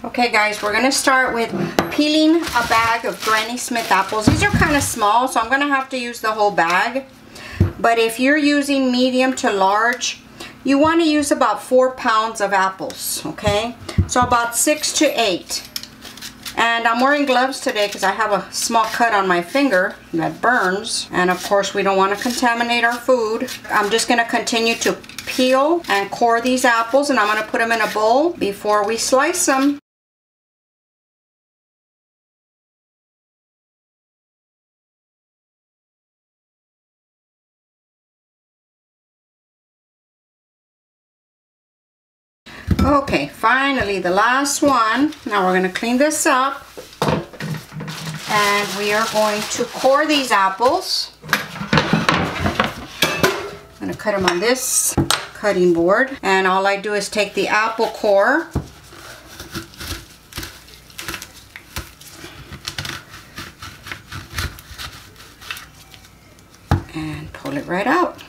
Okay guys, we're gonna start with peeling a bag of Granny Smith apples. These are kind of small, so I'm gonna have to use the whole bag. But if you're using medium to large, you want to use about 4 pounds of apples, okay? So about 6 to 8. And I'm wearing gloves today because I have a small cut on my finger that burns. And of course, we don't want to contaminate our food. I'm just going to continue to peel and core these apples, and I'm going to put them in a bowl before we slice them. Okay, finally the last one. Now we're going to clean this up and we are going to core these apples. I'm going to cut them on this cutting board, and all I do is take the apple core and pull it right out.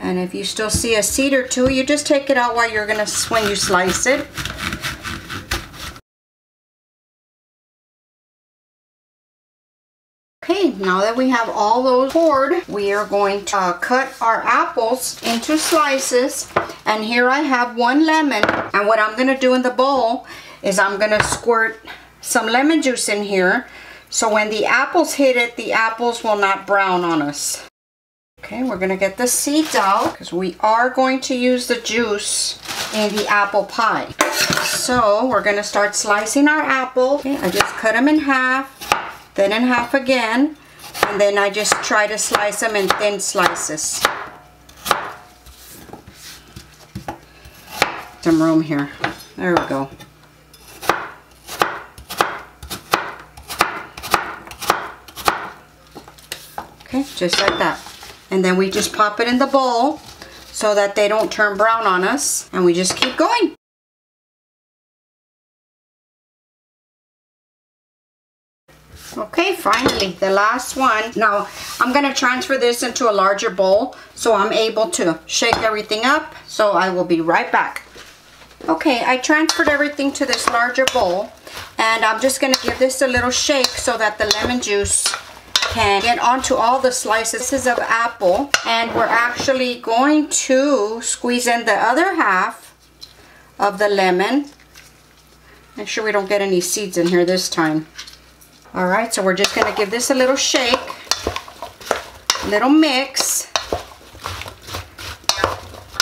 And if you still see a seed or two, you just take it out while you're gonna, when you slice it. Okay, now that we have all those cored, we are going to cut our apples into slices. And here I have 1 lemon. And what I'm gonna do in the bowl is I'm gonna squirt some lemon juice in here, so when the apples hit it, the apples will not brown on us. Okay, we're going to get the seeds out because we are going to use the juice in the apple pie. So we're going to start slicing our apple. Okay, I just cut them in half, then in half again, and then I just try to slice them in thin slices. Some room here. There we go. Okay, just like that. And then we just pop it in the bowl so that they don't turn brown on us. And we just keep going. Okay, finally, the last one. Now, I'm going to transfer this into a larger bowl so I'm able to shake everything up. So I will be right back. Okay, I transferred everything to this larger bowl. And I'm just going to give this a little shake so that the lemon juice can get onto all the slices of apple. And we're actually going to squeeze in the other half of the lemon. Make sure we don't get any seeds in here this time. Alright, so we're just going to give this a little shake, little mix.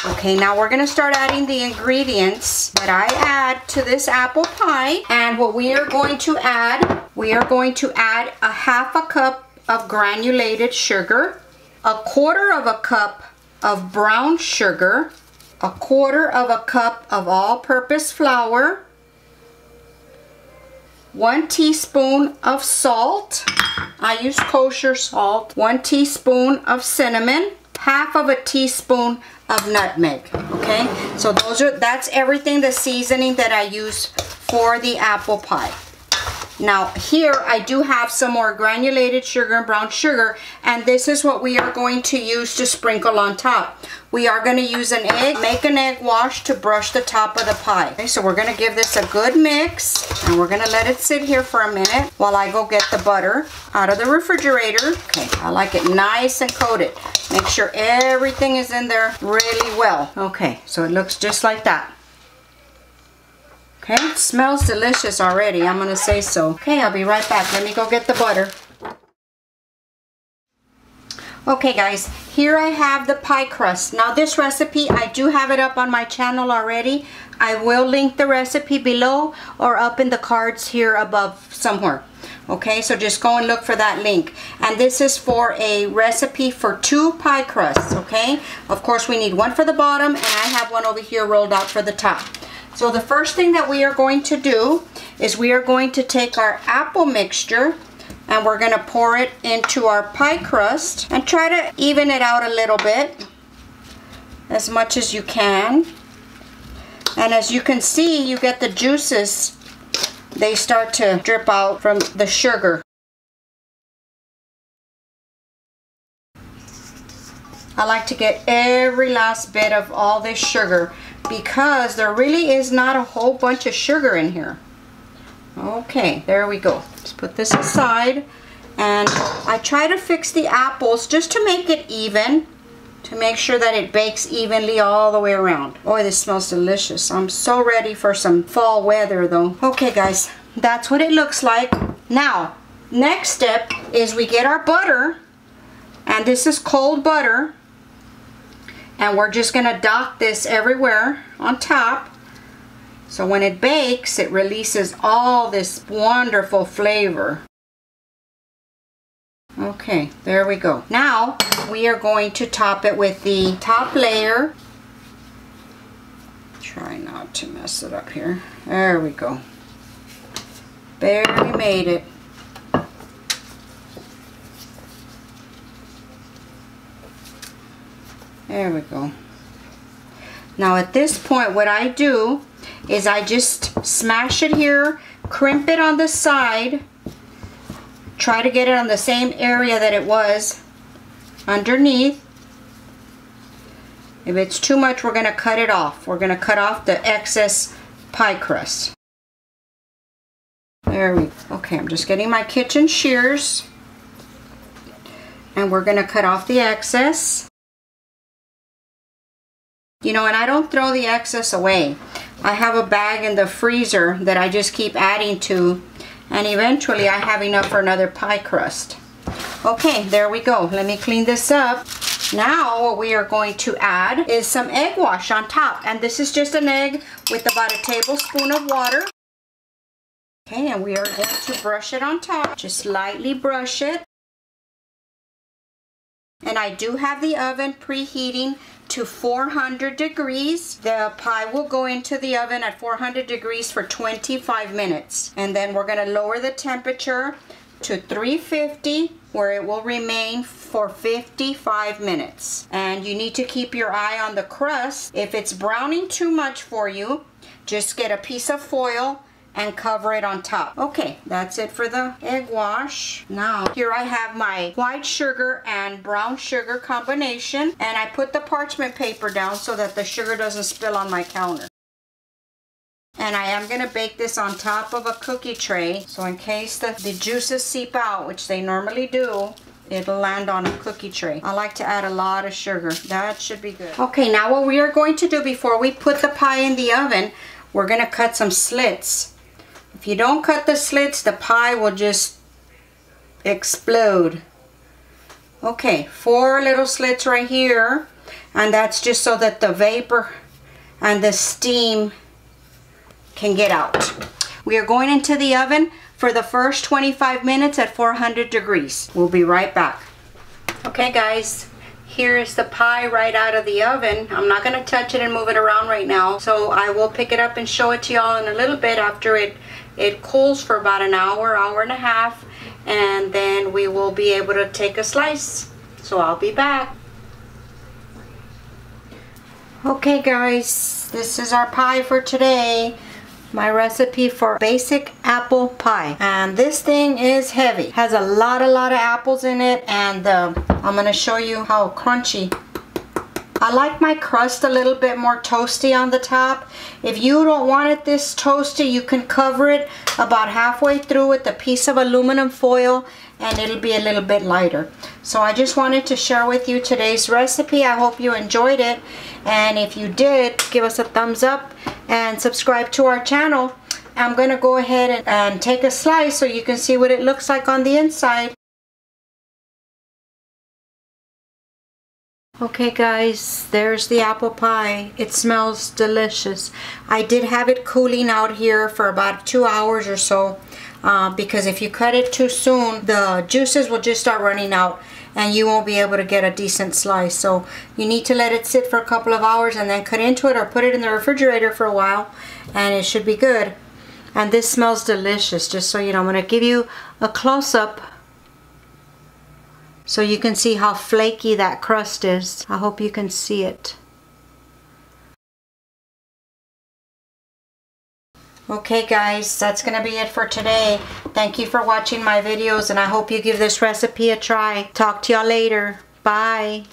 Okay, now we're going to start adding the ingredients that I add to this apple pie. And what we are going to add, a half a cup of granulated sugar, a 1/4 cup of brown sugar, a 1/4 cup of all-purpose flour, 1 teaspoon of salt. I use kosher salt. 1 teaspoon of cinnamon, 1/2 teaspoon of nutmeg. Okay, so that's everything, the seasoning that I use for the apple pie. Now here I do have some more granulated sugar and brown sugar, and this is what we are going to use to sprinkle on top. We are going to use an egg, make an egg wash to brush the top of the pie. Okay, so we're going to give this a good mix, and we're going to let it sit here for a minute while I go get the butter out of the refrigerator. Okay, I like it nice and coated. Make sure everything is in there really well. Okay, so it looks just like that. Okay, it smells delicious already, I'm gonna say so. Okay, I'll be right back. Let me go get the butter. Okay guys, here I have the pie crust. Now this recipe, I do have it up on my channel already. I will link the recipe below or up in the cards here above somewhere. Okay, so just go and look for that link. And this is for a recipe for 2 pie crusts, okay? Of course we need one for the bottom, and I have one over here rolled out for the top. So the first thing that we are going to do is we are going to take our apple mixture and we're going to pour it into our pie crust and try to even it out a little bit, as much as you can. And as you can see, you get the juices, they start to drip out from the sugar. I like to get every last bit of all this sugar because there really is not a whole bunch of sugar in here. Okay, there we go. Let's put this aside. And I try to fix the apples just to make it even, to make sure that it bakes evenly all the way around. Oh, this smells delicious. I'm so ready for some fall weather though. Okay guys, that's what it looks like. Now, next step is we get our butter, and this is cold butter, and we're just gonna dot this everywhere on top. So when it bakes, it releases all this wonderful flavor. Okay, there we go. Now we are going to top it with the top layer. Try not to mess it up here. There we go. Barely made it. There we go. Now at this point, what I do is I just smash it here, crimp it on the side, try to get it on the same area that it was underneath. If it's too much, we're going to cut it off. We're going to cut off the excess pie crust. There we go. Okay, I'm just getting my kitchen shears, and we're going to cut off the excess. You know, and I don't throw the excess away. I have a bag in the freezer that I just keep adding to, and eventually I have enough for another pie crust. Okay, there we go. Let me clean this up. Now what we are going to add is some egg wash on top, and this is just an egg with about a tablespoon of water. Okay, and we are going to brush it on top. Just lightly brush it. And I do have the oven preheating to 400 degrees. The pie will go into the oven at 400 degrees for 25 minutes. And then we're going to lower the temperature to 350, where it will remain for 55 minutes. And you need to keep your eye on the crust. If it's browning too much for you, just get a piece of foil and cover it on top. Okay, that's it for the egg wash. Now, here I have my white sugar and brown sugar combination, and I put the parchment paper down so that the sugar doesn't spill on my counter. And I am going to bake this on top of a cookie tray, so in case the juices seep out, which they normally do, it'll land on a cookie tray. I like to add a lot of sugar. That should be good. Okay, now what we are going to do before we put the pie in the oven, we're going to cut some slits. If you don't cut the slits, the pie will just explode. Okay, 4 little slits right here, and that's just so that the vapor and the steam can get out. We are going into the oven for the first 25 minutes at 400 degrees. We'll be right back. Okay guys, here is the pie right out of the oven. I'm not going to touch it and move it around right now, so I will pick it up and show it to y'all in a little bit after it cools for about an hour, hour and a half, and then we will be able to take a slice. So I'll be back. Okay guys, this is our pie for today. My recipe for basic apple pie, and this thing is heavy. Has a lot of apples in it, and I'm gonna show you how crunchy. I like my crust a little bit more toasty on the top. If you don't want it this toasty, you can cover it about halfway through with a piece of aluminum foil, and it'll be a little bit lighter. So I just wanted to share with you today's recipe. I hope you enjoyed it, and if you did, give us a thumbs up and subscribe to our channel. I'm gonna go ahead and take a slice so you can see what it looks like on the inside. Okay guys, there's the apple pie. It smells delicious. I did have it cooling out here for about 2 hours or so, because if you cut it too soon, the juices will just start running out and you won't be able to get a decent slice. So you need to let it sit for a couple of hours and then cut into it, or put it in the refrigerator for a while, and it should be good. And this smells delicious. Just so you know, I'm going to give you a close-up so you can see how flaky that crust is. I hope you can see it. Okay guys, that's gonna be it for today. Thank you for watching my videos, and I hope you give this recipe a try. Talk to y'all later. Bye.